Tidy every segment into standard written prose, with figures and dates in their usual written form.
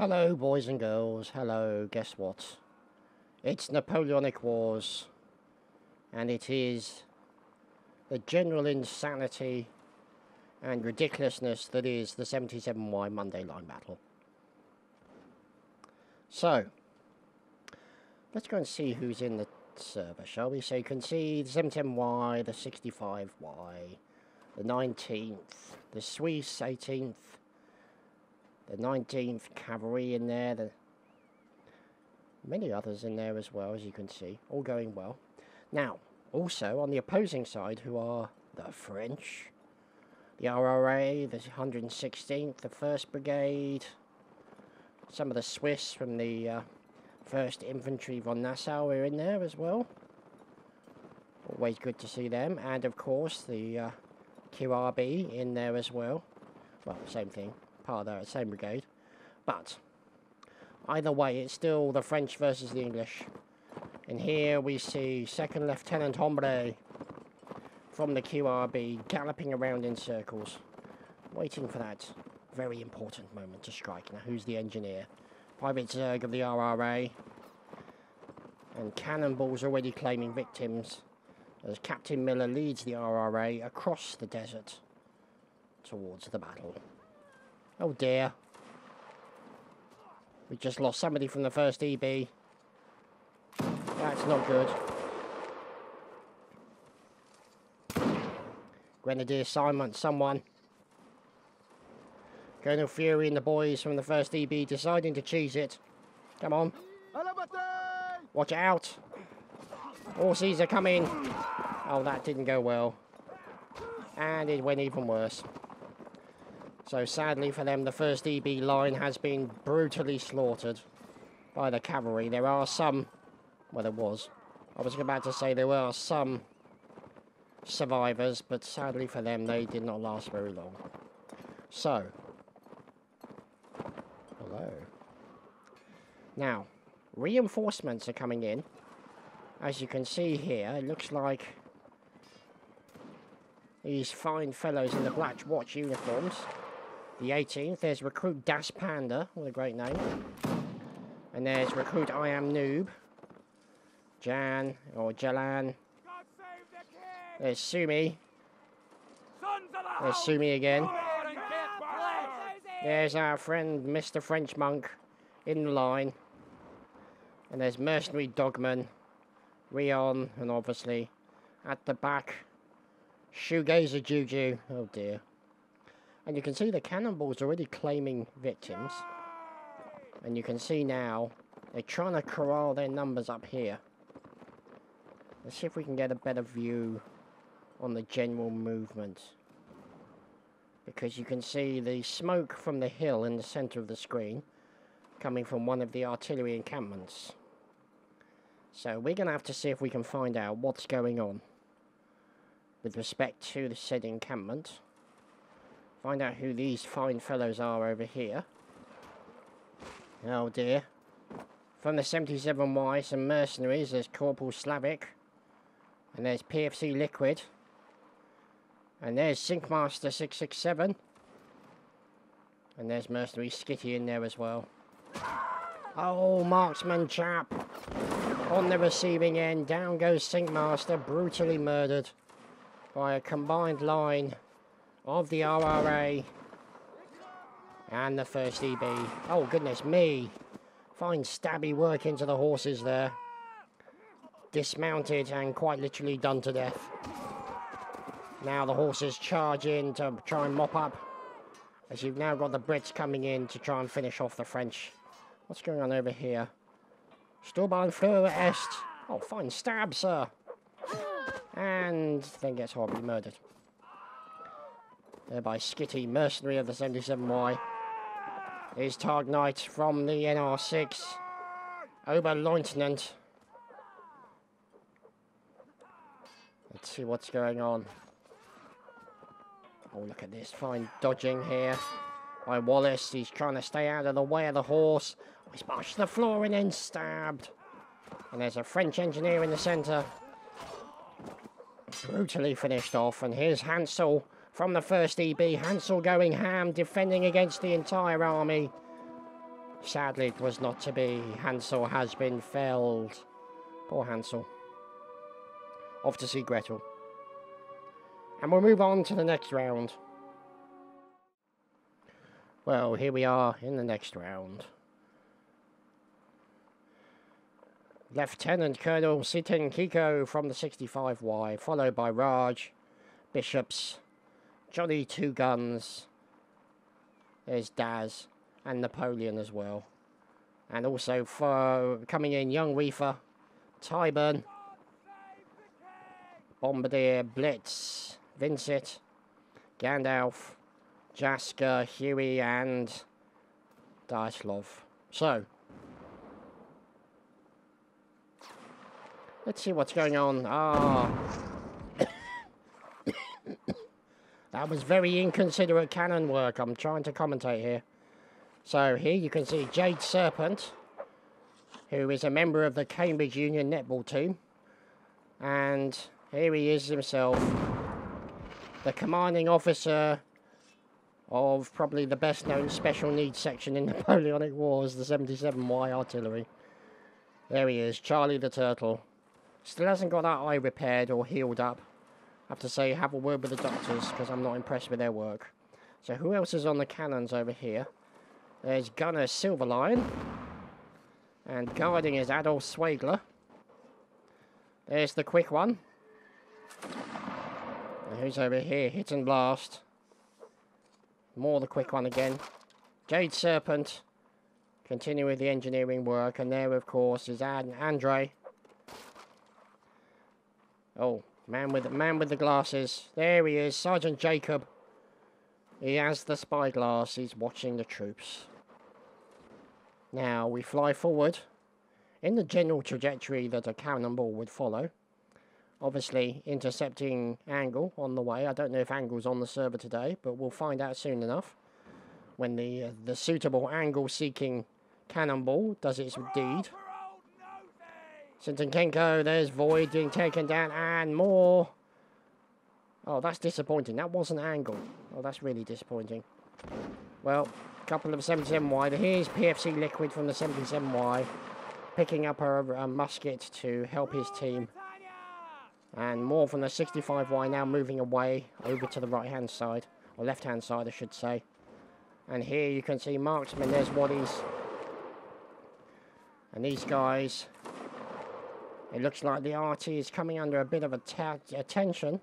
Hello, boys and girls. Hello, guess what? It's Napoleonic Wars, and it is the general insanity and ridiculousness that is the 77Y Monday Line Battle. So, let's go and see who's in the server, shall we? So you can see the 77Y, the 65Y, the 19th, the Swiss 18th, the 19th Cavalry in there, the many others in there as well, as you can see, all going well. Now, also on the opposing side, who are the French, the RRA, the 116th, the 1st Brigade, some of the Swiss from the 1st Infantry von Nassau are in there as well. Always good to see them, and of course the QRB in there as well. Well, same thing, part of the same brigade, but either way, it's still the French versus the English. And here we see 2nd Lieutenant Hombre from the QRB galloping around in circles, waiting for that very important moment to strike. Now, who's the engineer? Private Zerg of the RRA. And cannonballs already claiming victims as Captain Miller leads the RRA across the desert towards the battle. Oh dear. We just lost somebody from the 1st EB. That's not good. Grenadier Simon, someone. Colonel Fury and the boys from the 1st EB deciding to cheese it. Come on. Watch out. Horses are coming. Oh, that didn't go well. And it went even worse. So sadly for them, the 1st EB line has been brutally slaughtered by the cavalry. There are some, well there was, I was about to say there were some survivors, but sadly for them they did not last very long. So, hello. Now, reinforcements are coming in. As you can see here, it looks like these fine fellows in the Black Watch uniforms. The 18th, there's Recruit Das Panda, what a great name. And there's Recruit I Am Noob. Jan, or Jalan. There's Sumi. There's Sumi again. There's our friend Mr. French Monk in the line. And there's Mercenary Dogman, Rion, and obviously at the back, Shoegazer Juju. Oh dear. And you can see the cannonballs already claiming victims. And you can see now, they're trying to corral their numbers up here. Let's see if we can get a better view on the general movement. Because you can see the smoke from the hill in the centre of the screen coming from one of the artillery encampments. So we're going to have to see if we can find out what's going on with respect to the said encampment. Find out who these fine fellows are over here. Oh dear. From the 77Y, some mercenaries. There's Corporal Slavic. And there's PFC Liquid. And there's Sinkmaster 667. And there's Mercenary Skitty in there as well. Oh, marksman chap. On the receiving end, down goes Sinkmaster, brutally murdered by a combined line of the RRA and the 1st EB. Oh, goodness me. Fine stabby work into the horses there. Dismounted and quite literally done to death. Now the horses charge in to try and mop up, as you've now got the Brits coming in to try and finish off the French. What's going on over here? Sturmbannführer Est. Oh, fine stab, sir. And then gets horribly murdered. There by Skitty, mercenary of the 77Y. Is Tag Knight from the NR6. Oberleutnant. Let's see what's going on. Oh, look at this fine dodging here by Wallace. He's trying to stay out of the way of the horse. He's pushed the floor and then stabbed. And there's a French engineer in the centre. Brutally finished off. And here's Hansel from the 1st EB. Hansel going ham, defending against the entire army. Sadly, it was not to be. Hansel has been felled. Poor Hansel. Off to see Gretel. And we'll move on to the next round. Well, here we are in the next round. Lieutenant Colonel Sitin Kiko from the 65Y, followed by Raj, Bishops, Johnny Two Guns, there's Daz, and Napoleon as well. And also for coming in, Young Reefer, Tyburn, Bombardier, Blitz, Vincent, Gandalf, Jasker, Huey, and Dyatlov. So, let's see what's going on. That was very inconsiderate cannon work. I'm trying to commentate here. So here you can see Jade Serpent, who is a member of the Cambridge Union netball team. And here he is himself, the commanding officer of probably the best known special needs section in Napoleonic Wars, the 77Y artillery. There he is, Charlie the Turtle. Still hasn't got that eye repaired or healed up. I have to say, have a word with the doctors, because I'm not impressed with their work. So who else is on the cannons over here? There's Gunner Silverline. And guarding is Adolf Swagler. There's the quick one. And who's over here? Hit and Blast. More the quick one again. Jade Serpent. Continue with the engineering work. And there, of course, is Andre. Oh, man with the glasses. There he is, Sergeant Jacob. He has the spyglass. He's watching the troops. Now, we fly forward in the general trajectory that a cannonball would follow. Obviously, intercepting Angle on the way. I don't know if Angle's on the server today, but we'll find out soon enough when the suitable angle-seeking cannonball does its deed. Sintenkenko, there's Void being taken down, and more. Oh, that's disappointing. That wasn't Angle. Oh, that's really disappointing. Well, a couple of 77Y. Here's PFC Liquid from the 77Y, picking up a musket to help his team. And more from the 65Y now moving away over to the right-hand side, or left-hand side, I should say. And here you can see marksmen, there's Waddies. And these guys, it looks like the RT is coming under a bit of attention.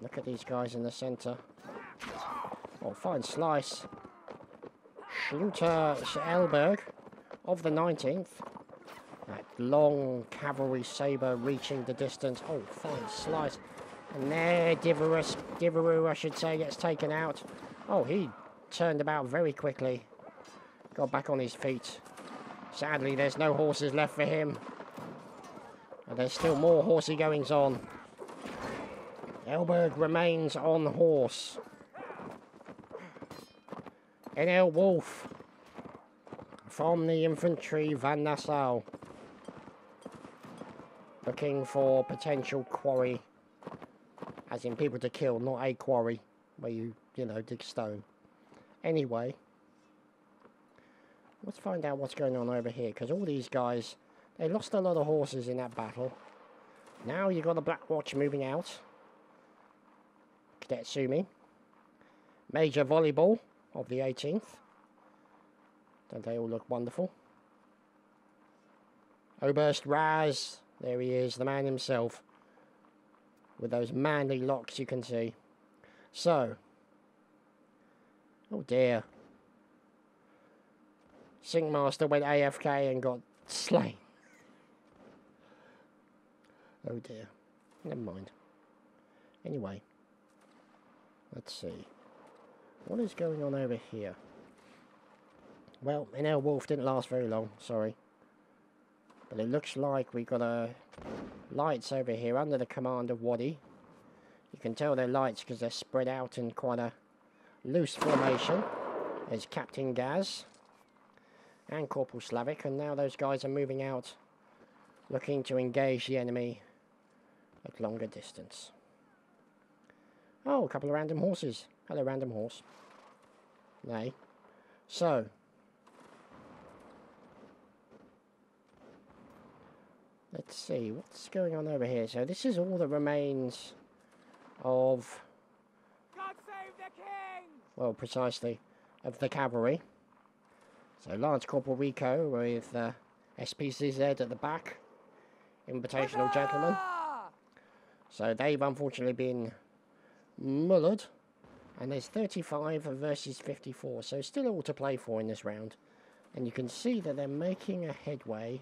Look at these guys in the centre. Oh, fine slice. Schluter Elberg of the 19th. That long cavalry sabre reaching the distance. Oh, fine slice. And there, Divaru, I should say, gets taken out. Oh, he turned about very quickly. Got back on his feet. Sadly, there's no horses left for him. And there's still more horsey goings on. Elberg remains on horse. NL Wolf from the infantry Van Nassau. Looking for potential quarry. As in people to kill, not a quarry where you know, dig stone. Anyway, let's find out what's going on over here, because all these guys, they lost a lot of horses in that battle. Now you've got the Black Watch moving out. Cadet Sumi. Major Volleyball of the 18th. Don't they all look wonderful? Oberst Raz, there he is, the man himself. With those manly locks you can see. So. Oh dear. Singmaster went AFK and got slain. Oh dear. Never mind. Anyway. Let's see. What is going on over here? Well, NL Wolf didn't last very long, sorry. But it looks like we've got lights over here under the command of Waddy. You can tell they're lights because they're spread out in quite a loose formation. There's Captain Gaz and Corporal Slavic, and now those guys are moving out, looking to engage the enemy at longer distance. Oh, a couple of random horses. Hello, random horse. Nay. So, let's see, what's going on over here? So this is all that remains of... God save the king! Well, precisely, of the cavalry. So Lance Corporal Rico with SPCZ at the back. Invitational gentlemen. So they've unfortunately been mullered. And there's 35 versus 54. So still all to play for in this round. And you can see that they're making a headway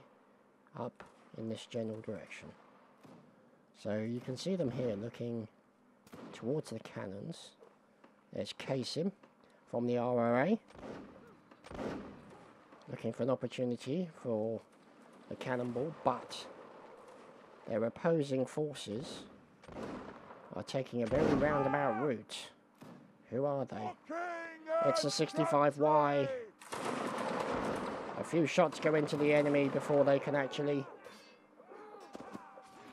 up in this general direction. So you can see them here looking towards the cannons. There's Kasim from the RRA. Looking for an opportunity for a cannonball, but their opposing forces are taking a very roundabout route. Who are they? It's a 65Y. A few shots go into the enemy before they can actually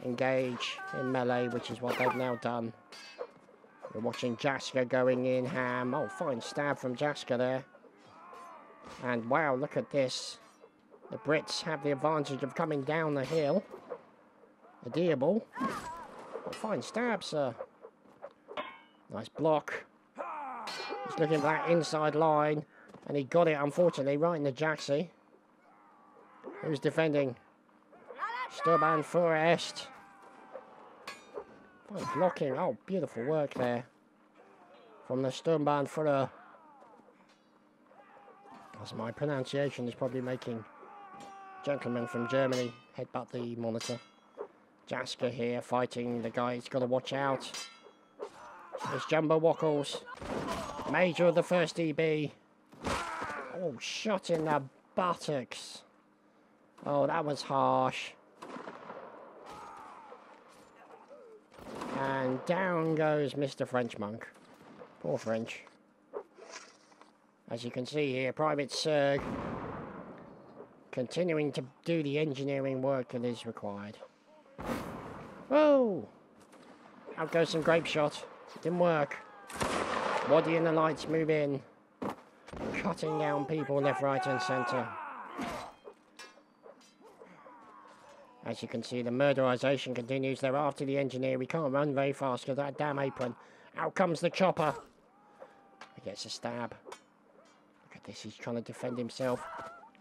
engage in melee, which is what they've now done. We're watching Jaska going in ham. Oh, fine stab from Jaska there. And wow, look at this. The Brits have the advantage of coming down the hill. A deable. Oh, fine stab, sir. Nice block. He's looking for that inside line. And he got it, unfortunately, right in the Jaxi. Who's defending? Sturban Forest. Fine blocking. Oh, beautiful work there. From the Sturmbahn Führer. As my pronunciation is probably making gentlemen from Germany headbutt the monitor. Jaska here fighting the guy he's got to watch out. There's Jumbo Wackles. Major of the 1st EB. Oh, shot in the buttocks. Oh, that was harsh. And down goes Mr. French Monk. Poor French. As you can see here, Private Serg continuing to do the engineering work that is required. Whoa! Out goes some grape shot. Didn't work. Waddy and the lights move in. Cutting down people left, right and centre. As you can see, the murderization continues. They're after the engineer. We can't run very fast because that damn apron. Out comes the chopper. He gets a stab. Look at this, he's trying to defend himself.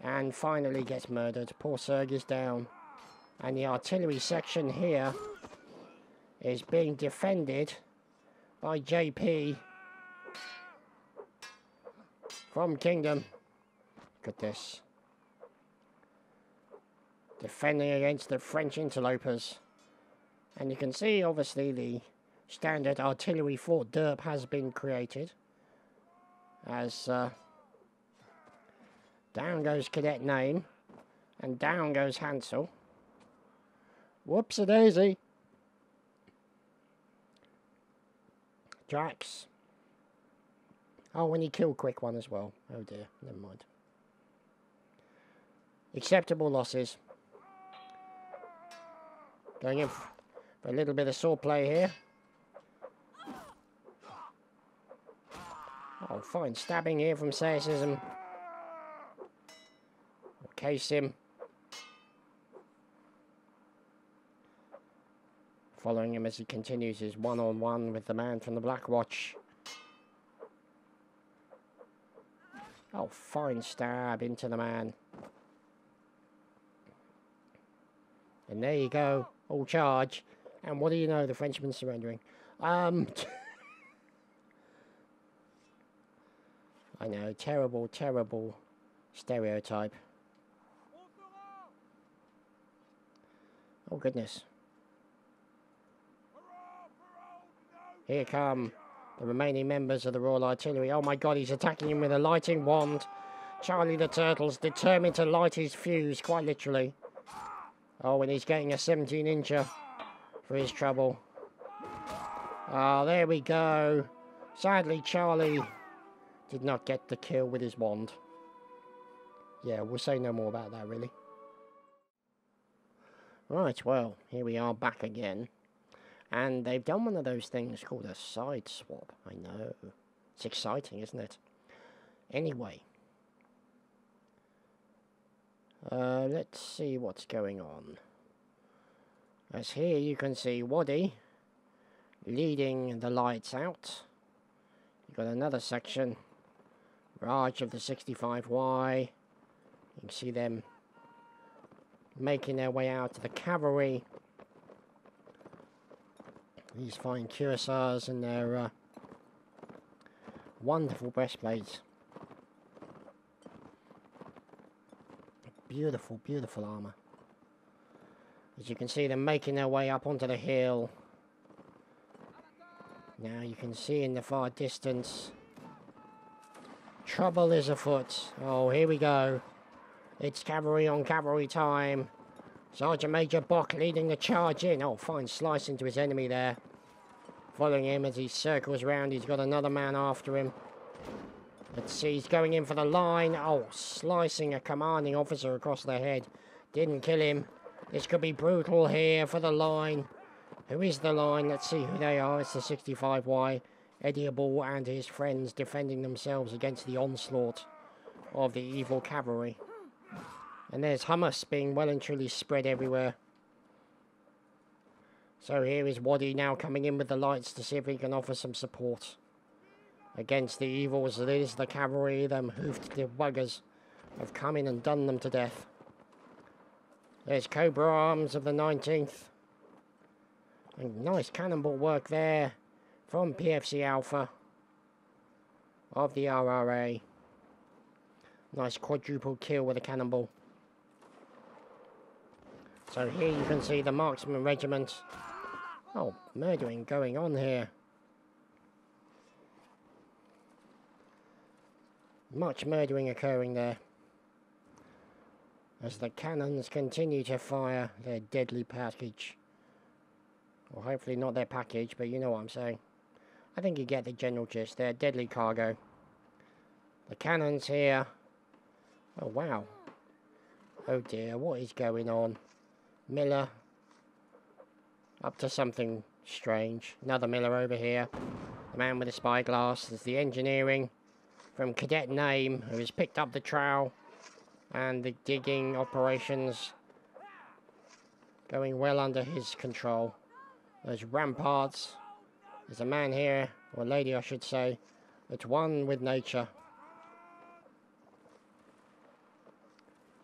And finally gets murdered. Poor Serg is down. And the artillery section here is being defended by JP from Kingdom. Look at this. Defending against the French interlopers. And you can see, obviously, the standard artillery Fort Derp has been created. As down goes Cadet Name. And down goes Hansel. Whoops-a-daisy. Drax. Oh, and he killed Quick One as well. Oh dear, never mind. Acceptable losses. Going in for a little bit of swordplay here. Oh, fine stabbing here from Sayacism. Case him. Following him as he continues his one-on-one with the man from the Black Watch. Oh, fine stab into the man. And there you go. All charge. And what do you know? The Frenchman's surrendering. I know. Terrible, terrible stereotype. Oh, goodness. Here come the remaining members of the Royal Artillery. Oh, my God, he's attacking him with a lighting wand. Charlie the Turtle's determined to light his fuse, quite literally. Oh, and he's getting a 17-incher for his trouble. Oh, there we go. Sadly, Charlie did not get the kill with his wand. Yeah, we'll say no more about that, really. Right, well, here we are back again. And they've done one of those things called a side swap. I know. It's exciting, isn't it? Anyway. Let's see what's going on. As here you can see Waddy leading the lights out. You've got another section, Raj of the 65Y. You can see them making their way out to the cavalry. These fine cuirassiers and their wonderful breastplates. Beautiful, beautiful armour. As you can see them making their way up onto the hill. Now you can see in the far distance, trouble is afoot. Oh, here we go. It's cavalry on cavalry time. Sergeant Major Bock leading the charge in. Oh, fine slice into his enemy there. Following him as he circles round. He's got another man after him. Let's see, he's going in for the line. Oh, slicing a commanding officer across the head. Didn't kill him. This could be brutal here for the line. Who is the line? Let's see who they are. It's the 65Y. Eddie Ball and his friends defending themselves against the onslaught of the evil cavalry. And there's hummus being well and truly spread everywhere. So here is Waddy now coming in with the lights to see if he can offer some support against the evils that is the cavalry. Them hoofed buggers have come in and done them to death. There's Cobra Arms of the 19th. And nice cannonball work there from PFC Alpha of the RRA. Nice quadruple kill with a cannonball. So here you can see the marksman regiment. Oh, murdering going on here. Much murdering occurring there. As the cannons continue to fire their deadly package. Well, hopefully not their package, but you know what I'm saying. I think you get the general gist. Their deadly cargo. The cannons here. Oh, wow. Oh dear, what is going on? Miller. Up to something strange. Another Miller over here. The man with the spyglass. There's the engineering from Cadet Name, who has picked up the trowel. And the digging operations going well under his control. There's ramparts. There's a man here, or a lady I should say, that's one with nature.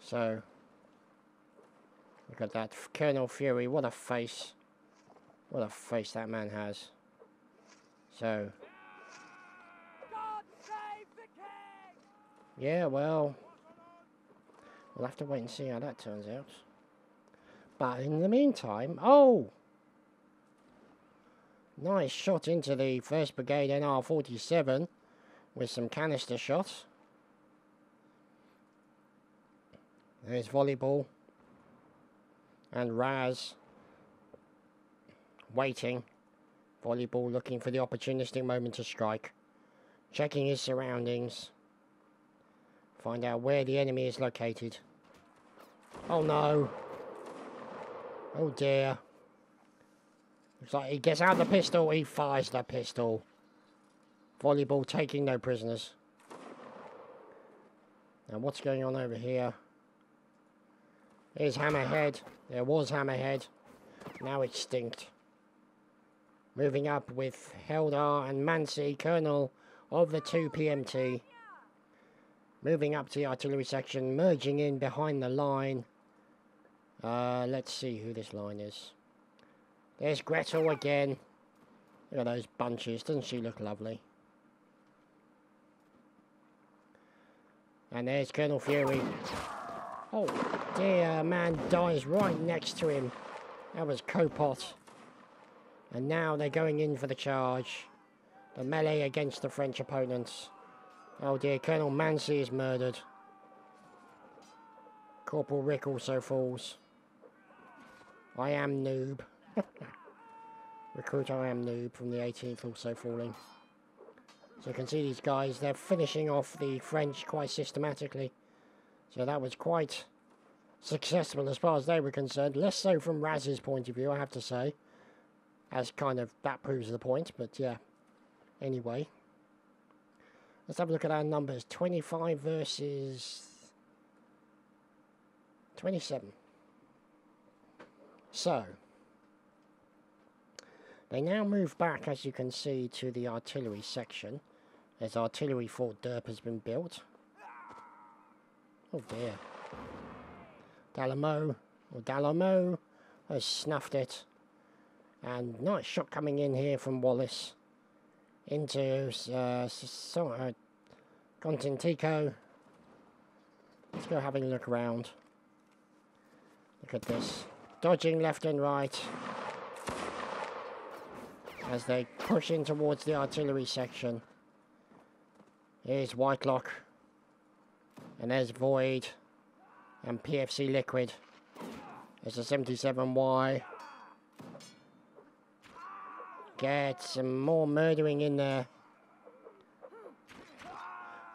So, look at that. Colonel Fury, what a face. What a face that man has. So, God save the king! yeah, well, we'll have to wait and see how that turns out. But in the meantime, oh! Nice shot into the 1st Brigade NR-47 with some canister shots. There's Volleyball and Raz waiting. Volleyball looking for the opportunistic moment to strike. Checking his surroundings. Find out where the enemy is located. Oh no. Oh dear. Looks like he gets out the pistol, he fires the pistol. Volleyball taking no prisoners. Now what's going on over here? Here's Hammerhead. There was Hammerhead. Now it's Stinked. Moving up with Heldar and Mansi, Colonel of the 2 PMT. Moving up to the artillery section, merging in behind the line. Let's see who this line is. There's Gretel again. Look at those bunches. Doesn't she look lovely? And there's Colonel Fury. Oh dear, a man dies right next to him. That was Copot. And now they're going in for the charge. The melee against the French opponents. Oh dear, Colonel Mansi is murdered. Corporal Rick also falls. I am Noob. Recruit I am Noob from the 18th also falling. So you can see these guys, they're finishing off the French quite systematically. So that was quite successful as far as they were concerned. Less so from Raz's point of view, I have to say. As kind of, that proves the point, but yeah. Anyway. Let's have a look at our numbers. 25 versus 27. So, They now move back, as you can see, to the artillery section. As artillery Fort Derp has been built. Oh dear. Dalamo has snuffed it. And nice shot coming in here from Wallace. Into Contentico. Let's go having a look around. Look at this. Dodging left and right. As they push in towards the artillery section. Here's Whitelock. And there's Void. And PFC Liquid. There's a 77Y. Get some more murdering in there.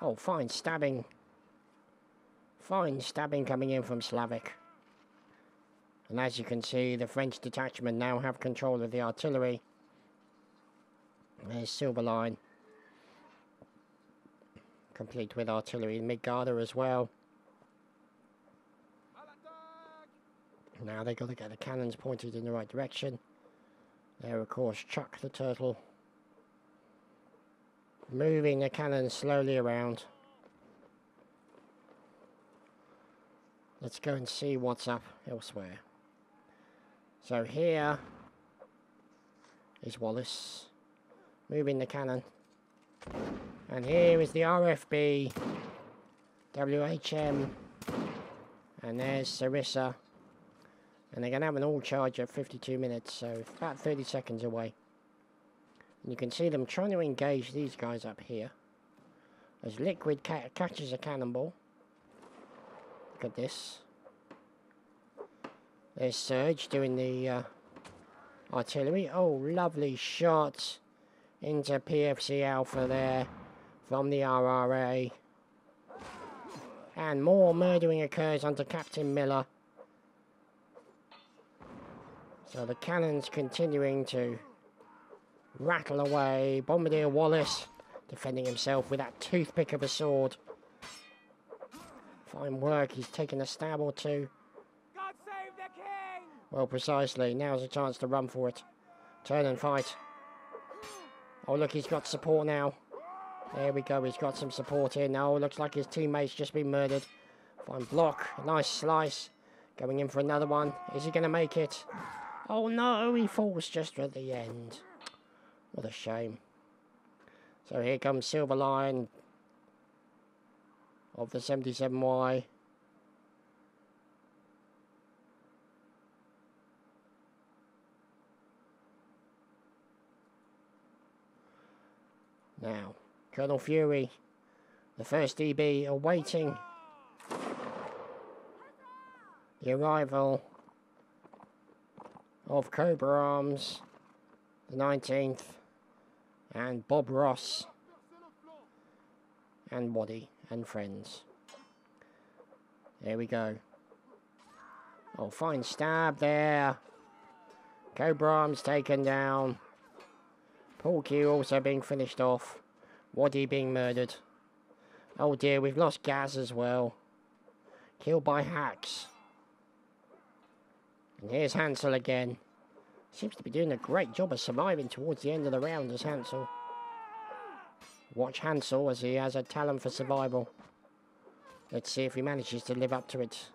Oh, fine stabbing. Fine stabbing coming in from Slavic. And as you can see, the French detachment now have control of the artillery. There's Silverline. Complete with artillery and Midgarder as well. Now they've got to get the cannons pointed in the right direction. There, of course, Chuck the Turtle. Moving the cannons slowly around. Let's go and see what's up elsewhere. So here is Wallace. Moving the cannon. And here is the RFB. WHM. And there's Sarissa. And they're going to have an all charge at 52 minutes, so about 30 seconds away. And you can see them trying to engage these guys up here. As Liquid catches a cannonball. Look at this. There's Surge doing the artillery. Oh, lovely shot into PFC Alpha there from the RRA. And more murdering occurs under Captain Miller. So the cannons continuing to rattle away. Bombardier Wallace defending himself with that toothpick of a sword. Fine work, he's taken a stab or two. God save the king! Well, precisely, now's a chance to run for it. Turn and fight. Oh look, he's got support now. There we go, he's got some support in. Oh, looks like his teammate's just been murdered. Fine block, a nice slice. Going in for another one. Is he going to make it? Oh no, he falls just at the end. What a shame. So here comes Silverline of the 77Y. Now, Colonel Fury, the first DB, awaiting the arrival of Cobra Arms, the 19th, and Bob Ross, and Waddy, and friends. There we go. Oh, fine stab there. Cobra Arms taken down. Paul Q also being finished off. Waddy being murdered. Oh dear, we've lost Gaz as well. Killed by hacks. And here's Hansel again. Seems to be doing a great job of surviving towards the end of the round as Hansel. Watch Hansel as he has a talent for survival. Let's see if he manages to live up to it.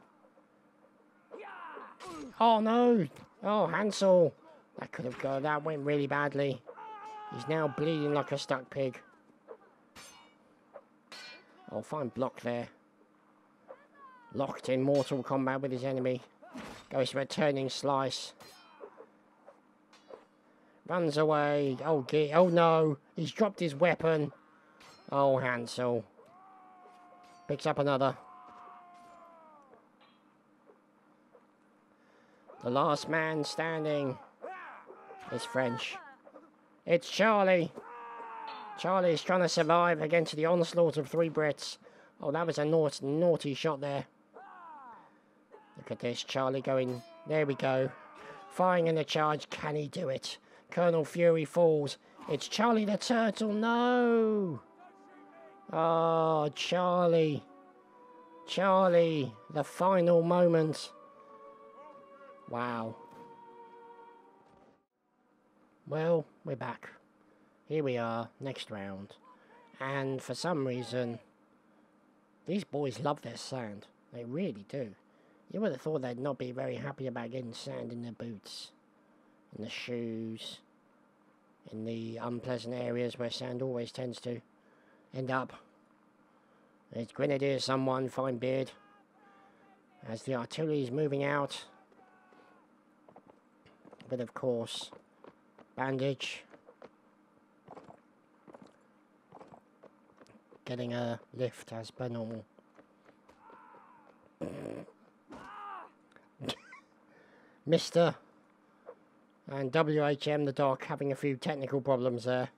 Oh no! Oh, Hansel! That could have gone. That went really badly. He's now bleeding like a stuck pig. Oh, fine block there. Locked in mortal combat with his enemy. Goes for a turning slice. Runs away. Oh, oh no. He's dropped his weapon. Oh, Hansel. Picks up another. The last man standing is French. It's Charlie. Charlie's trying to survive against the onslaught of 3 Brits. Oh, that was a naughty shot there. Look at this, Charlie going. There we go. Firing in the charge. Can he do it? Colonel Fury falls. It's Charlie the Turtle. No! Oh, Charlie. Charlie. The final moment. Wow. Well, we're back. Here we are, next round. And for some reason, these boys love their sand. They really do. You would have thought they'd not be very happy about getting sand in their boots, in the shoes, in the unpleasant areas where sand always tends to end up. There's Grenadier, someone, fine beard. As the artillery is moving out. But of course, bandage. Getting a lift as per normal. Mr. and WHM the Doc having a few technical problems there.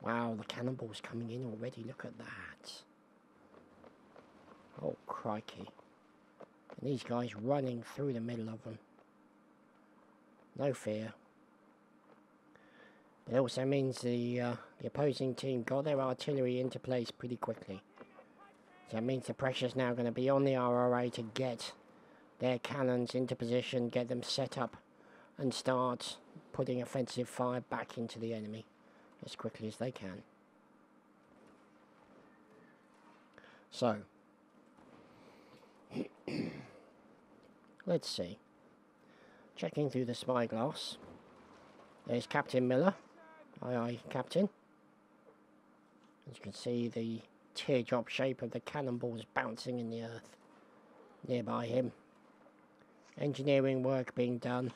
Wow, the cannonball's coming in already, look at that. Oh, crikey. And these guys running through the middle of them. No fear. It also means the opposing team got their artillery into place pretty quickly. So that means the pressure's now going to be on the RRA to get their cannons into position, get them set up, and start putting offensive fire back into the enemy as quickly as they can. So, let's see. Checking through the spyglass. There's Captain Miller. Aye, aye, Captain. As you can see, the teardrop shape of the cannonballs bouncing in the earth nearby him. Engineering work being done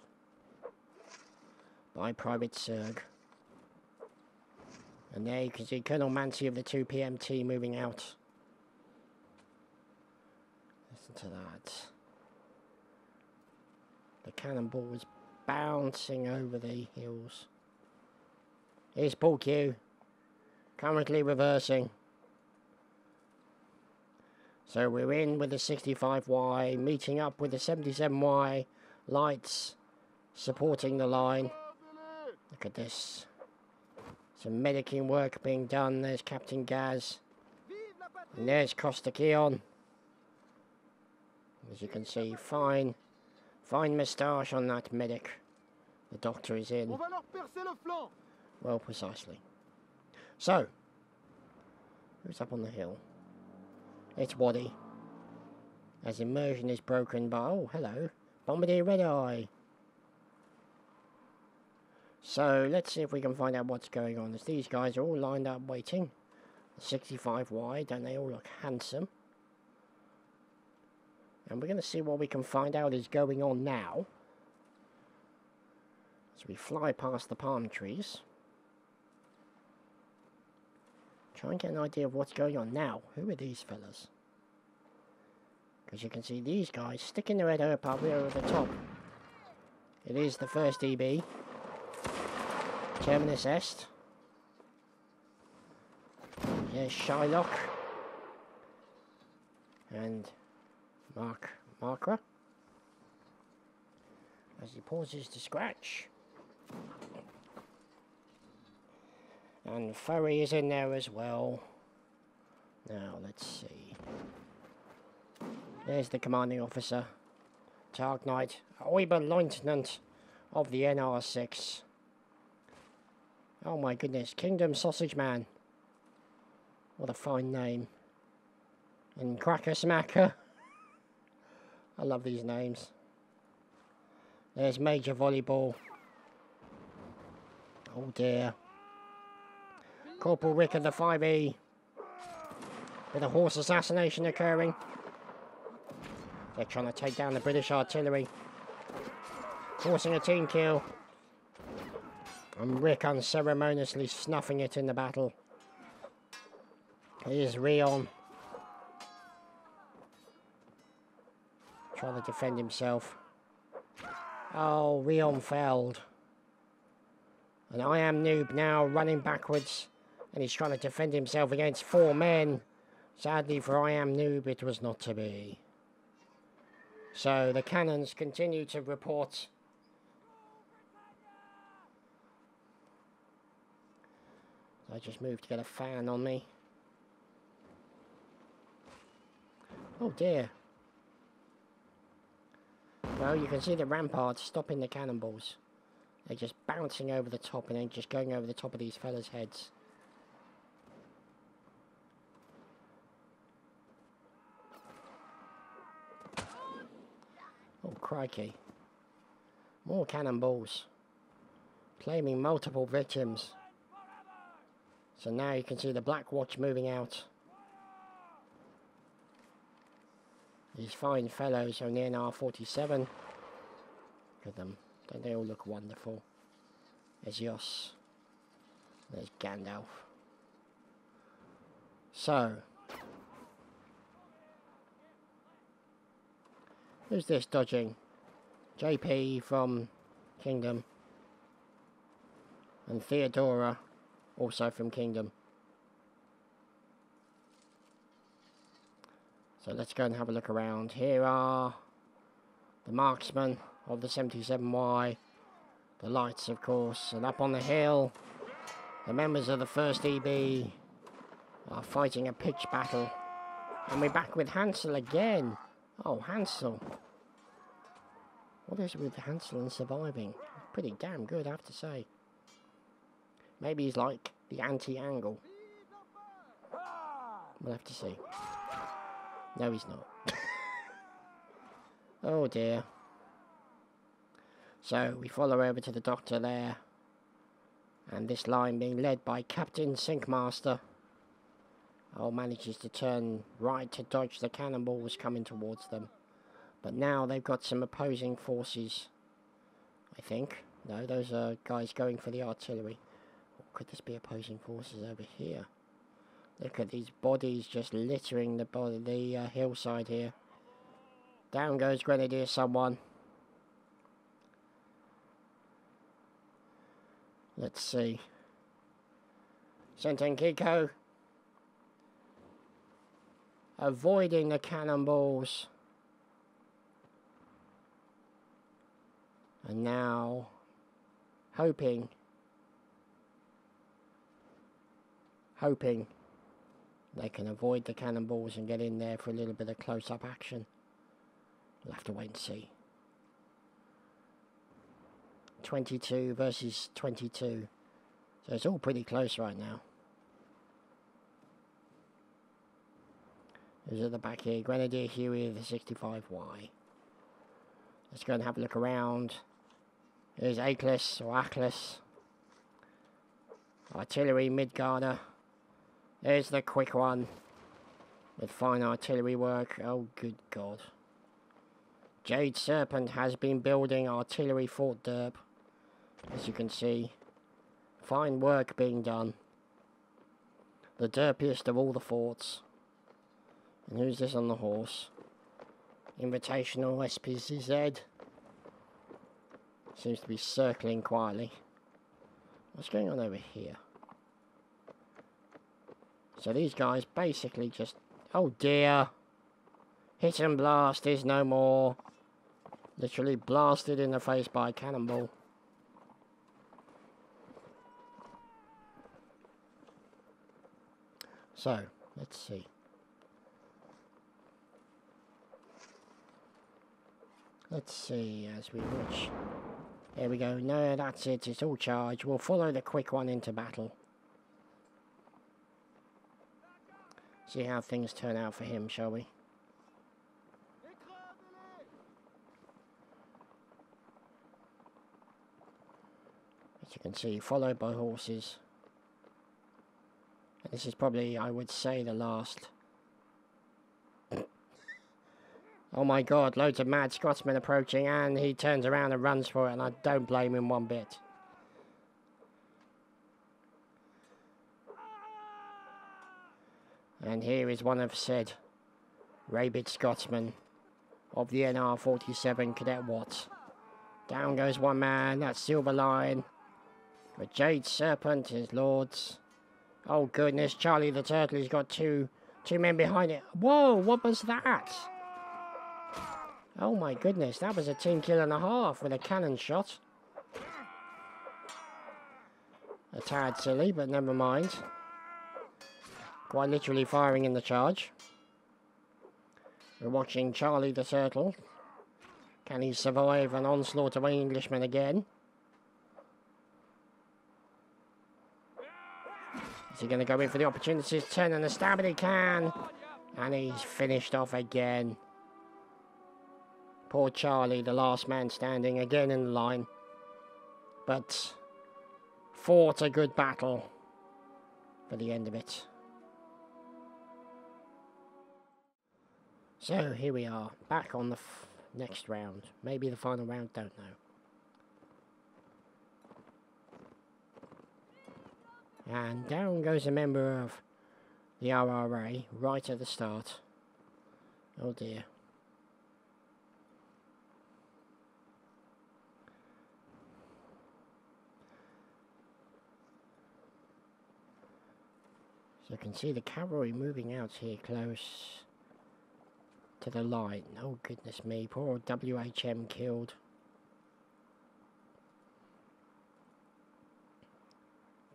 by Private Serg. And there you can see Colonel Mancy of the 2 PMT moving out. Listen to that. The cannonball is bouncing over the hills. Here's Paul Q, currently reversing. So we're in with the 65Y, meeting up with the 77Y, lights supporting the line. Look at this. Some medicing work being done. There's Captain Gaz. And there's Costa Keon. As you can see, fine moustache on that medic. The doctor is in. Well, precisely. So, who's up on the hill? It's Waddy. As immersion is broken by... Oh, hello. Bombardier Red Eye. So, let's see if we can find out what's going on. As these guys are all lined up waiting. The 65Y, don't they all look handsome? And we're going to see what we can find out is going on now. As we fly past the palm trees. Try and get an idea of what's going on now. Who are these fellas? Because you can see these guys sticking their head up there at the top. It is the 1st EB. Terminus Est. Here's Shylock. And Markra. As he pauses to scratch. And Furry is in there as well. Now, let's see. There's the commanding officer. Tag Knight, Oberleutnant of the NR6. Oh my goodness, Kingdom Sausage Man. What a fine name. And Cracker Smacker. I love these names. There's Major Volleyball. Oh dear. Corporal Rick of the 5E. With a horse assassination occurring. They're trying to take down the British artillery. Forcing a team kill. And Rick unceremoniously snuffing it in the battle. Here's Rion. Trying to defend himself. Oh, Rion failed. And I Am Noob now running backwards. And he's trying to defend himself against 4 men. Sadly for I Am Noob, it was not to be. So the cannons continue to report. I just moved to get a fan on me. Oh dear. Well, you can see the ramparts stopping the cannonballs. They're just bouncing over the top and then just going over the top of these fellas' heads. Oh, crikey. More cannonballs. Claiming multiple victims. So now you can see the Black Watch moving out. These fine fellows on the NR-47. Look at them. Don't they all look wonderful? There's Yoss. There's Gandalf. So. Who's this dodging? JP from Kingdom. And Theodora, also from Kingdom. So let's go and have a look around. Here are the marksmen of the 77Y. The lights, of course. And up on the hill, the members of the 1st EB are fighting a pitch battle. And we're back with Hansel again. Oh, Hansel. What is it with Hansel and surviving? Pretty damn good, I have to say. Maybe he's like the anti-Angle. We'll have to see. No, he's not. Oh dear. So, we follow over to the doctor there. And this line being led by Captain Sinkmaster. Manages to turn right to dodge the cannonballs coming towards them. But now they've got some opposing forces, I think. No, those are guys going for the artillery. Or could this be opposing forces over here? Look at these bodies just littering the hillside here. Down goes Grenadier someone. Let's see. Sentenkiko. Avoiding the cannonballs. And now, hoping they can avoid the cannonballs and get in there for a little bit of close-up action. We'll have to wait and see. 22 versus 22. So it's all pretty close right now. Who's at the back here? Grenadier Huey of the 65Y. Let's go and have a look around. There's Aklis or Aklis. Artillery Midgarder. There's the quick one. With fine artillery work. Oh, good God. Jade Serpent has been building artillery Fort Derp. As you can see. Fine work being done. The derpiest of all the forts. And who's this on the horse? Invitational SPCZ. Seems to be circling quietly. What's going on over here? So these guys basically just... Oh dear! Hit and blast is no more. Literally blasted in the face by a cannonball. So, let's see. Let's see as we watch. There we go. No, that's it. It's all charged. We'll follow the quick one into battle. See how things turn out for him, shall we? As you can see, followed by horses. And this is probably, I would say, the last. Oh my God, loads of mad Scotsmen approaching, and he turns around and runs for it, and I don't blame him one bit. And here is one of said rabid Scotsmen of the NR-47 Cadet Watts. Down goes one man, that's Silver Lion. But Jade Serpent is Lords. Oh goodness, Charlie the Turtle, he's got two men behind it. Whoa, what was that? Oh my goodness, that was a team kill and a half with a cannon shot. A tad silly, but never mind. Quite literally firing in the charge. We're watching Charlie the Turtle Can he survive an onslaught of Englishmen again? Is he going to go in for the opportunities? Turn and a stab, and he can. And he's finished off again. Poor Charlie, the last man standing, again in the line. But fought a good battle for the end of it. So here we are, back on the next round. Maybe the final round, don't know. And down goes a member of the RRA right at the start. Oh dear. So you can see the cavalry moving out here close to the line. Oh goodness me, poor old WHM killed.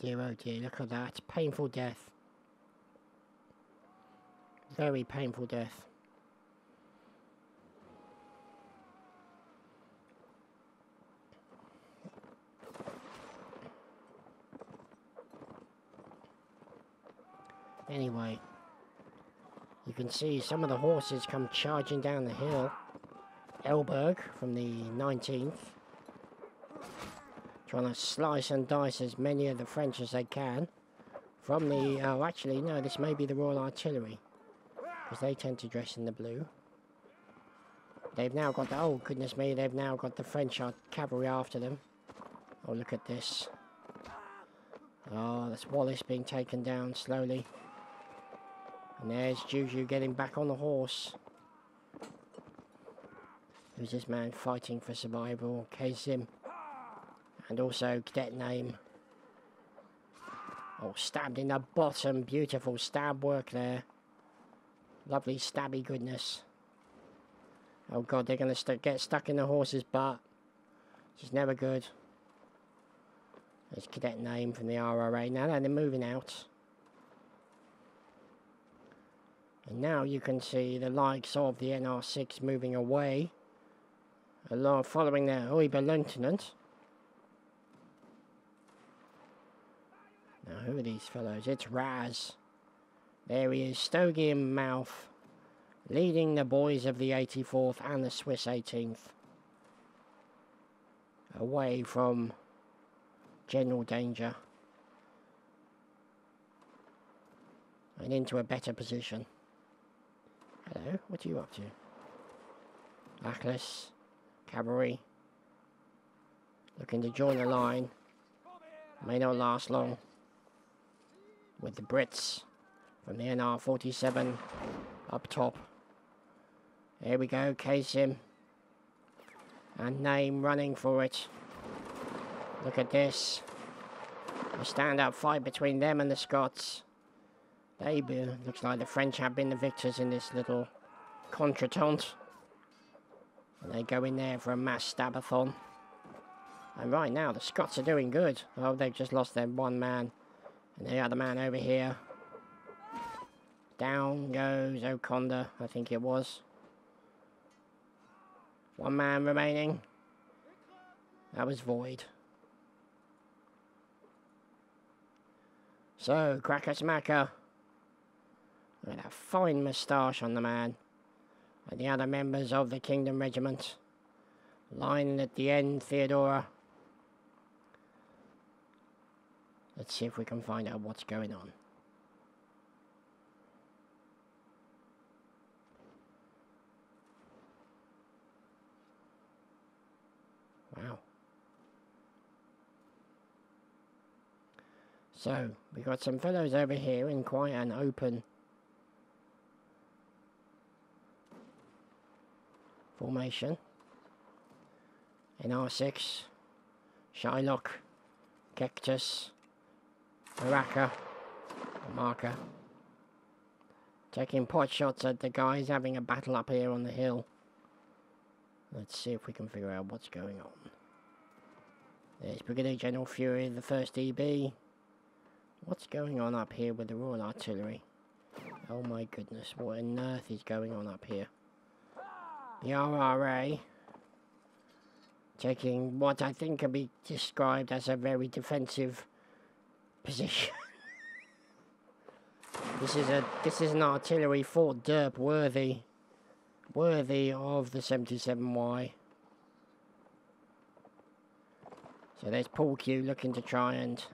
Dear oh dear, look at that. Painful death. Very painful death. Anyway, you can see some of the horses come charging down the hill. Elberg from the 19th. Trying to slice and dice as many of the French as they can. From the, oh actually no, this may be the Royal Artillery. Because they tend to dress in the blue. They've now got the, oh goodness me, they've now got the French cavalry after them. Oh look at this. Oh, that's Wallace being taken down slowly. And there's Juju getting back on the horse. Who's this man fighting for survival? Kazim. And also cadet name. Oh, stabbed in the bottom. Beautiful stab work there. Lovely stabby goodness. Oh god, they're going to get stuck in the horse's butt. Which is never good. There's cadet name from the RRA. Now they're moving out. And now you can see the likes of the NR6 moving away. Along, following their Oiber Lieutenant. Now who are these fellows? It's Raz. There he is, stogie in mouth. Leading the boys of the 84th and the Swiss 18th. Away from general danger. And into a better position. Hello, what are you up to? Atlas, cavalry, looking to join the line. May not last long. With the Brits from the NR47 up top. Here we go, Kazim. And Name running for it. Look at this. A stand-up fight between them and the Scots. Looks like the French have been the victors in this little contretemps. And they go in there for a mass stabathon. And right now the Scots are doing good. Oh, they've just lost their one man. And the other man over here. Down goes Oconda, I think it was. One man remaining. That was Void. So, Cracker Smacker. Look at that fine moustache on the man. And the other members of the Kingdom Regiment. Line at the end, Theodora. Let's see if we can find out what's going on. Wow. So, we've got some fellows over here in quite an open formation. NR6, Shylock, Cactus, Maraka, taking pot shots at the guys having a battle up here on the hill. Let's see if we can figure out what's going on. There's Brigadier General Fury, the 1st EB. What's going on up here with the Royal Artillery? Oh my goodness, what on earth is going on up here? The RRA taking what I think can be described as a very defensive position. This is an artillery Fort Derp worthy of the 77Y. So there's Paul Q looking to try and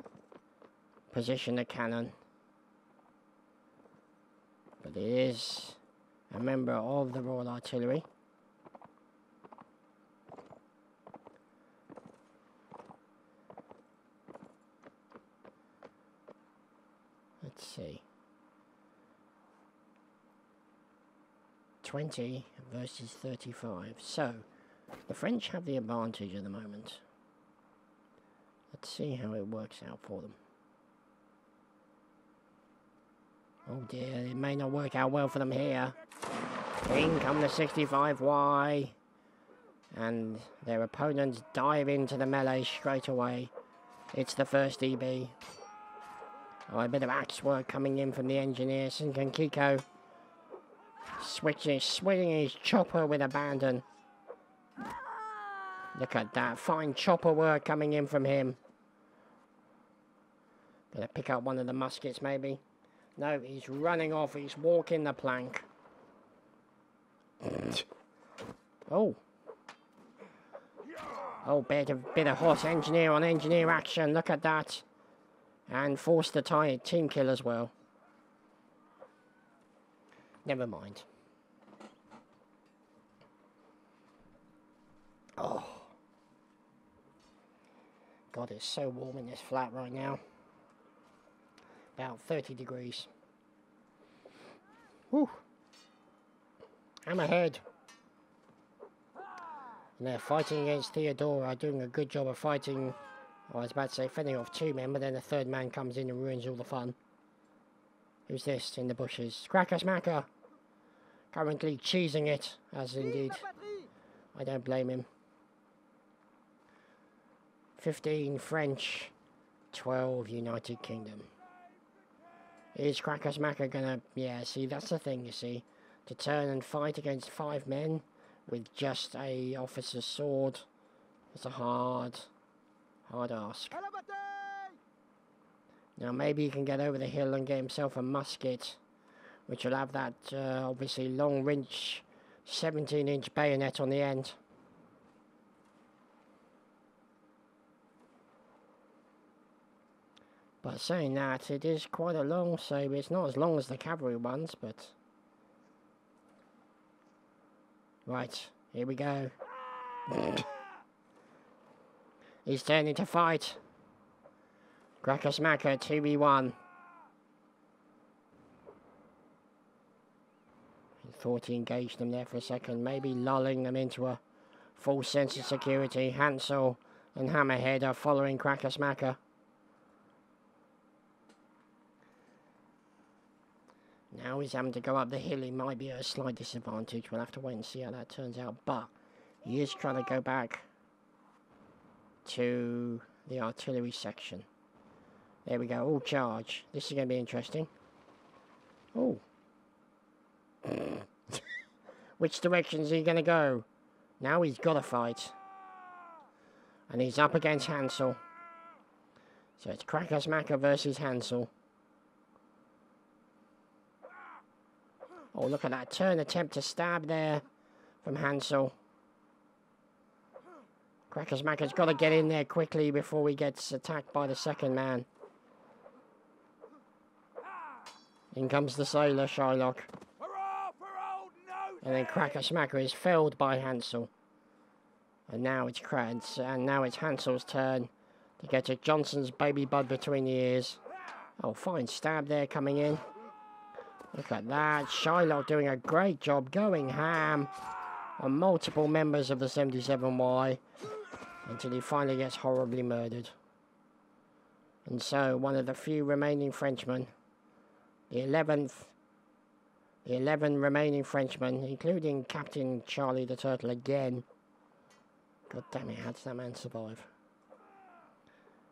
position a cannon. But it is a member of the Royal Artillery. Let's see. 20 versus 35. So, the French have the advantage at the moment. Let's see how it works out for them. Oh dear, it may not work out well for them here. In come the 65Y. And their opponents dive into the melee straight away. It's the first EB. Oh, a bit of axe work coming in from the engineer, Sinkankiko. Swinging his chopper with abandon. Look at that, fine chopper work coming in from him. Gonna pick up one of the muskets maybe. No, he's running off, he's walking the plank. Oh. Oh, bit of horse engineer on engineer action, look at that. And forced the team kill as well. Never mind. Oh. God, it's so warm in this flat right now. About 30 degrees. Whew. Hammerhead. And they're fighting against Theodora, doing a good job of fighting. I was about to say fending off two men, but then the third man comes in and ruins all the fun. Who's this in the bushes? Cracker-smacker. Currently cheesing it, as indeed. I don't blame him. 15 French, 12 United Kingdom. Is Cracker-smacker gonna... Yeah, see, that's the thing, you see. To turn and fight against 5 men with just a officer's sword. It's a hard ask. Now maybe he can get over the hill and get himself a musket, which will have that obviously long range 17-inch bayonet on the end. But saying that, it is quite a long sabre. It's not as long as the cavalry ones, but... Right, here we go. He's turning to fight. Cracker-smacker, 2v1. He thought he engaged them there for a second, maybe lulling them into a false sense of security. Hansel and Hammerhead are following Cracker-smacker. Now he's having to go up the hill. He might be at a slight disadvantage. We'll have to wait and see how that turns out. But he is trying to go back to the artillery section. There we go. All charge. This is going to be interesting. Oh. Which direction is he going to go? Now he's got to fight. And he's up against Hansel. So it's Cracker-smacker versus Hansel. Oh, look at that turn attempt to stab there from Hansel. Cracker-smacker's got to get in there quickly before he gets attacked by the second man. In comes the sailor, Shylock. And then Cracker-smacker is felled by Hansel. And now it's Hansel's turn to get to Johnson's baby bud between the ears. Oh, fine stab there coming in. Look at that. Shylock doing a great job going ham on multiple members of the 77Y until he finally gets horribly murdered. And so one of the few remaining Frenchmen, the 11 remaining Frenchmen, including Captain Charlie the Turtle again. God damn it, how does that man survive?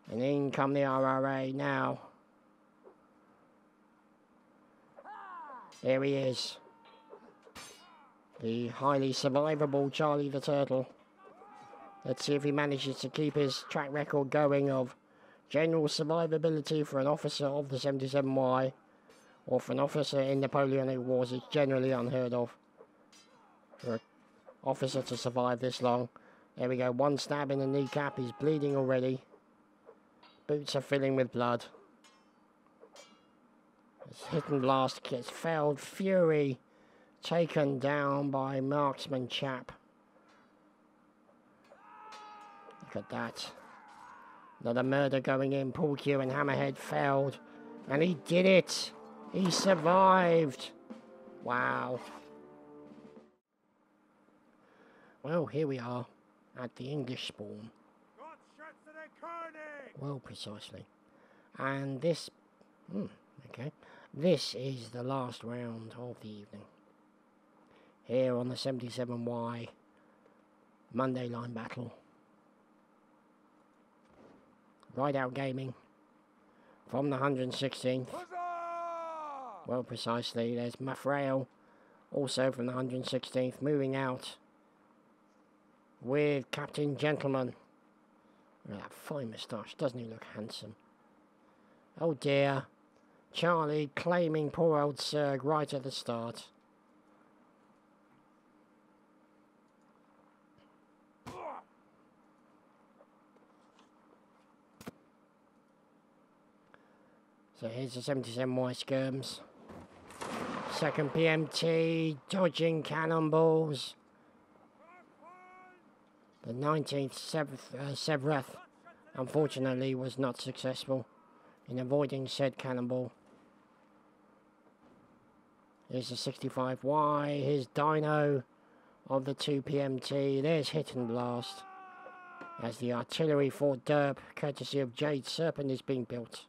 And in come the RRA now. There he is. The highly survivable Charlie the Turtle. Let's see if he manages to keep his track record going of general survivability for an officer of the 77Y, or for an officer in Napoleonic Wars. It's generally unheard of for an officer to survive this long. There we go, one stab in the kneecap, he's bleeding already. Boots are filling with blood. This hit and blast gets failed. Fury taken down by marksman chap. Look at that. Another murder going in. Paul Q and Hammerhead failed. And he did it. He survived. Wow. Well, here we are at the English spawn. Well, precisely. And this... okay. This is the last round of the evening. Here on the 77Y Monday Line Battle. Rideout Gaming from the 116th. Well, precisely. There's Maffrail, also from the 116th, moving out with Captain Gentleman. Look at that fine moustache. Doesn't he look handsome? Oh dear. Charlie claiming poor old Serg right at the start. So here's the 77Y skirms. Second PMT, dodging cannonballs. The 19th Sevreth, unfortunately, was not successful in avoiding said cannonball. Here's the 65Y, here's Dino of the 2 PMT. There's Hit and Blast as the artillery Fort Derp, courtesy of Jade Serpent, is being built.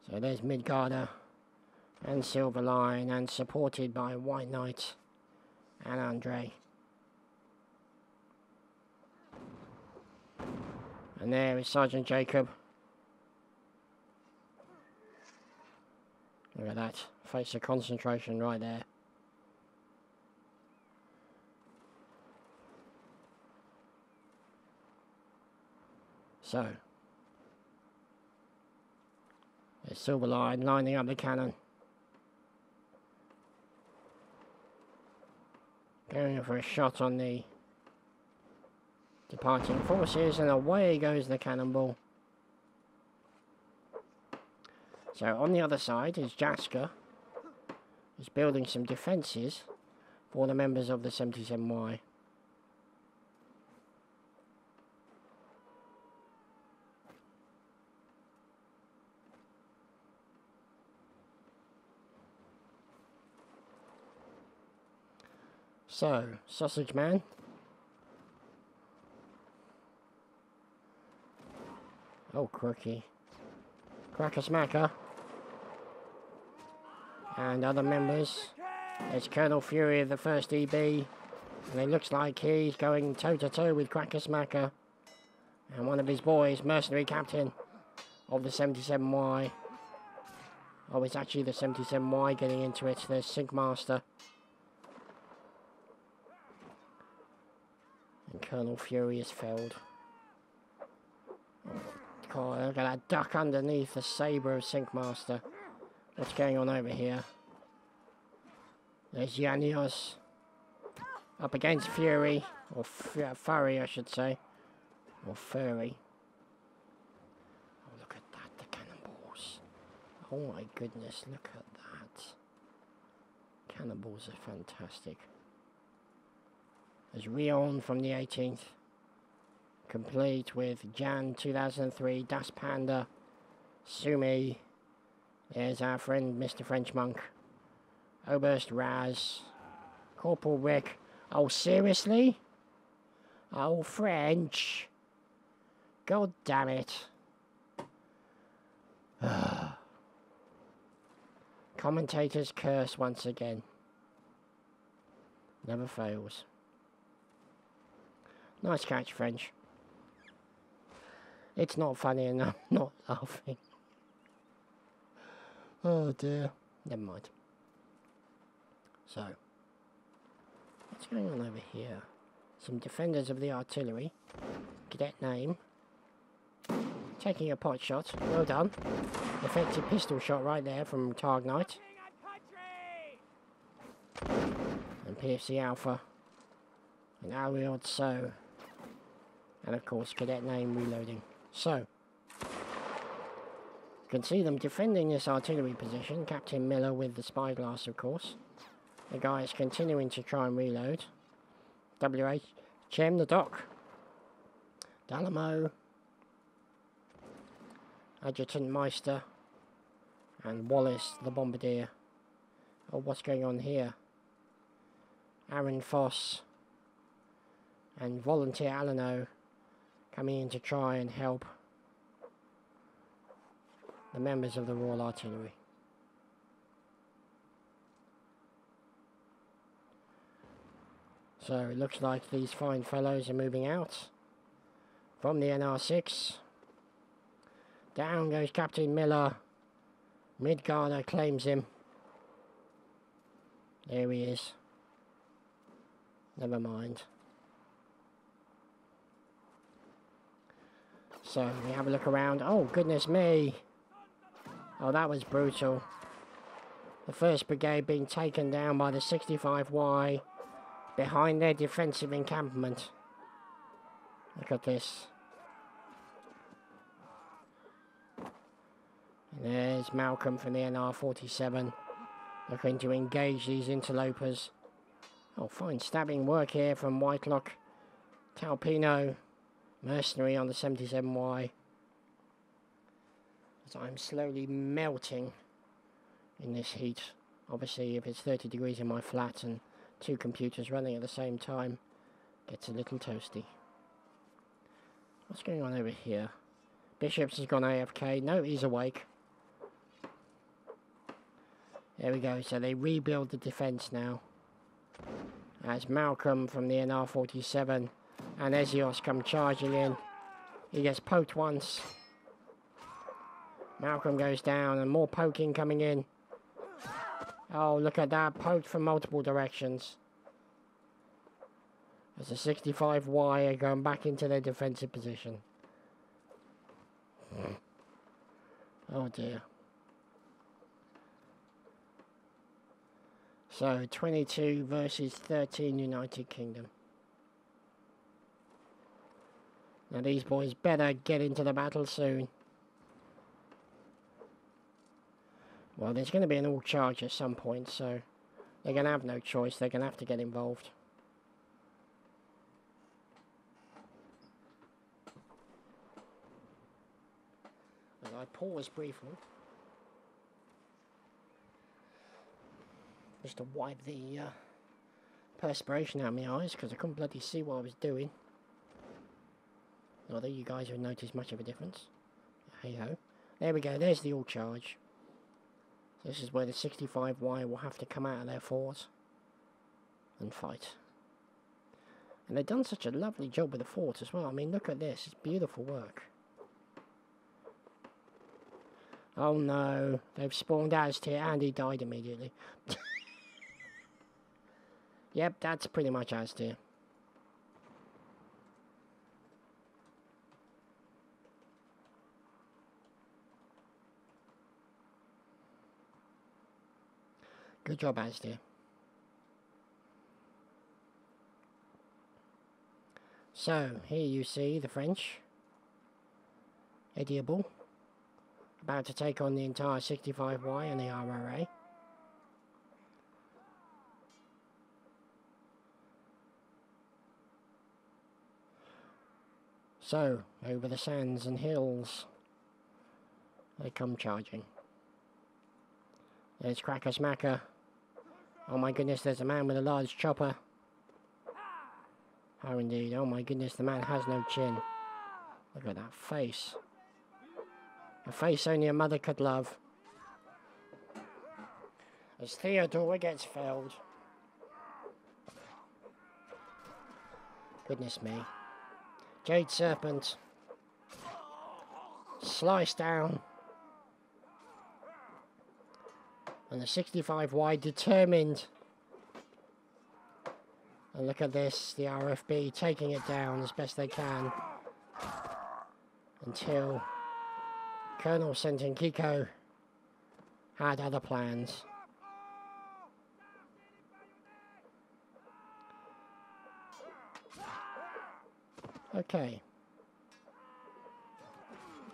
So there's Midgarder and Silverline, and supported by White Knight and Andre. And there is Sergeant Jacob. Look at that. Face of concentration right there. So, there's Silverline lining up the cannon. Going for a shot on the departing forces, and away goes the cannonball. So on the other side is Jasker. He's building some defences for the members of the 77Y. So, Sausage Man. Oh, crookie. Cracker Smacker. And other members. There's Colonel Fury of the 1st EB. And it looks like he's going toe-to-toe with Cracker Smacker. And one of his boys, Mercenary Captain of the 77Y. Oh, it's actually the 77Y getting into it. There's Sinkmaster. And Colonel Fury has failed. Oh, God, look at that duck underneath the sabre of Sinkmaster. What's going on over here? There's Yanios up against Fury, or Furry I should say, or Furry. Oh, look at that, the cannonballs. Oh my goodness, look at that. Cannonballs are fantastic. There's Rion from the 18th, complete with Jan 2003, Das Panda, Sumi. There's our friend Mr. French Monk, Oberst Raz, Corporal Rick. Oh, seriously? Oh, French. God damn it. Commentators curse once again. Never fails. Nice catch, French. It's not funny and I'm not laughing. Oh dear. Never mind. So, what's going on over here? some defenders of the artillery. Cadet name. Taking a pot shot. Well done. Effective pistol shot right there from Targ Knight. And PFC Alpha. And Ariod So. And of course, cadet name reloading. So, you can see them defending this artillery position. Captain Miller with the spyglass, of course. The guy is continuing to try and reload. WHM, the dock. Dalamo. Adjutant Meister. And Wallace, the bombardier. Oh, what's going on here? Aaron Foss. And Volunteer Alano coming in to try and help the members of the Royal Artillery. So it looks like these fine fellows are moving out from the NR6. Down goes Captain Miller. Midgarder claims him. There he is. Never mind. So we have a look around. Oh, goodness me. Oh, that was brutal. The 1st Brigade being taken down by the 65Y behind their defensive encampment. Look at this. And there's Malcolm from the NR47 looking to engage these interlopers. Oh, fine stabbing work here from Whitelock. Talpino, mercenary on the 77Y. As I'm slowly melting in this heat. Obviously, if it's 30 degrees in my flat and 2 computers running at the same time, it gets a little toasty. What's going on over here? Bishops has gone AFK. No, he's awake. There we go. So they rebuild the defence now. As Malcolm from the NR47 and Ezios come charging in. He gets poked once. Malcolm goes down and more poking coming in. Oh, look at that. Poked from multiple directions. As the 65Y are going back into their defensive position. Oh dear. So, 22 versus 13 United Kingdom. Now these boys better get into the battle soon. Well, there's going to be an all charge at some point, so they're going to have no choice. They're going to have to get involved. And I pause briefly, just to wipe the perspiration out of my eyes, because I couldn't bloody see what I was doing. Not that you guys have noticed much of a difference. Hey ho. There we go, there's the all charge. This is where the 65Y will have to come out of their fort and fight. And they've done such a lovely job with the fort as well. I mean, look at this. It's beautiful work. Oh no. They've spawned Aztir and he died immediately. Yep, that's pretty much Aztir. Good job, Aztir. So, here you see the French. Edible. About to take on the entire 65Y and the RRA. So, over the sands and hills, they come charging. There's Cracker Smacker. Oh my goodness, there's a man with a large chopper. Oh indeed, oh my goodness, the man has no chin. Look at that face. A face only a mother could love. As Theodore gets felled. Goodness me. Jade Serpent. Sliced down. And the 65Y determined. And look at this, the RFB taking it down as best they can. Until Colonel Sentenkiko had other plans. Okay.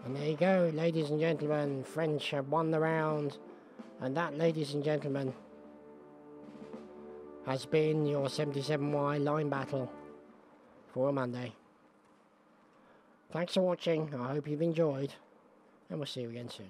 And there you go, ladies and gentlemen. French have won the round. And that, ladies and gentlemen, has been your 77Y line battle for Monday. Thanks for watching. I hope you've enjoyed. And we'll see you again soon.